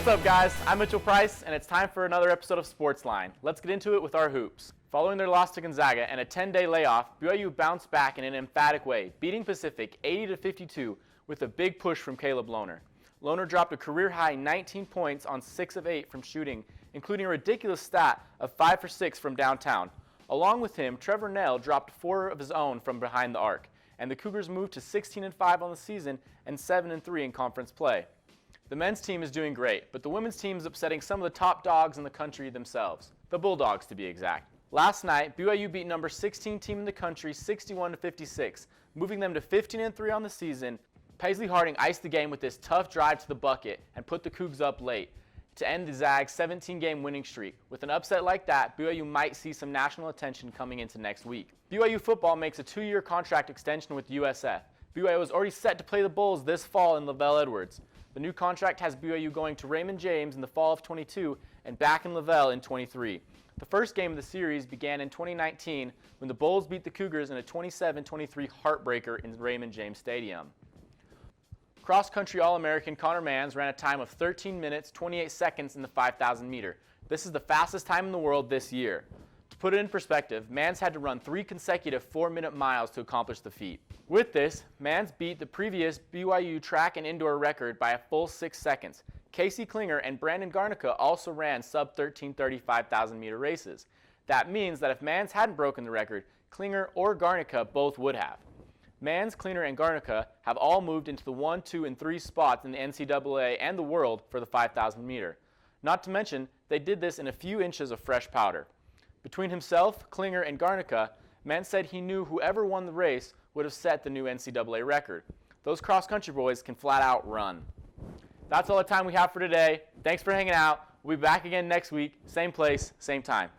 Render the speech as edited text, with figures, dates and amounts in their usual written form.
What's up, guys? I'm Mitchell Price, and it's time for another episode of Sportsline. Let's get into it with our hoops. Following their loss to Gonzaga and a 10-day layoff, BYU bounced back in an emphatic way, beating Pacific 80-52 with a big push from Caleb Lohner. Lohner dropped a career-high 19 points on 6 of 8 from shooting, including a ridiculous stat of 5 for 6 from downtown. Along with him, Trevor Nell dropped 4 of his own from behind the arc, and the Cougars moved to 16-5 on the season and 7-3 in conference play. The men's team is doing great, but the women's team is upsetting some of the top dogs in the country themselves, the Bulldogs to be exact. Last night, BYU beat number 16 team in the country 61-56, moving them to 15-3 on the season. Paisley Harding iced the game with this tough drive to the bucket and put the Cougs up late to end the Zags' 17-game winning streak. With an upset like that, BYU might see some national attention coming into next week. BYU football makes a 2-year contract extension with USF. BYU is already set to play the Bulls this fall in Lavelle Edwards. The new contract has BYU going to Raymond James in the fall of 22 and back in Lavelle in 23. The first game of the series began in 2019 when the Bulls beat the Cougars in a 27-23 heartbreaker in Raymond James Stadium. Cross-country All-American Connor Mans ran a time of 13 minutes, 28 seconds in the 5,000 meter. This is the fastest time in the world this year. To put it in perspective, Mans had to run 3 consecutive 4-minute miles to accomplish the feat. With this, Mans beat the previous BYU track and indoor record by a full 6 seconds. Casey Klinger and Brandon Garnica also ran sub-13:30 5,000 meter races. That means that if Mans hadn't broken the record, Klinger or Garnica both would have. Mans, Klinger, and Garnica have all moved into the 1, 2, and 3 spots in the NCAA and the world for the 5,000 meter. Not to mention, they did this in a few inches of fresh powder. Between himself, Klinger, and Garnica, Mans said he knew whoever won the race would have set the new NCAA record. Those cross-country boys can flat out run. That's all the time we have for today. Thanks for hanging out. We'll be back again next week, same place, same time.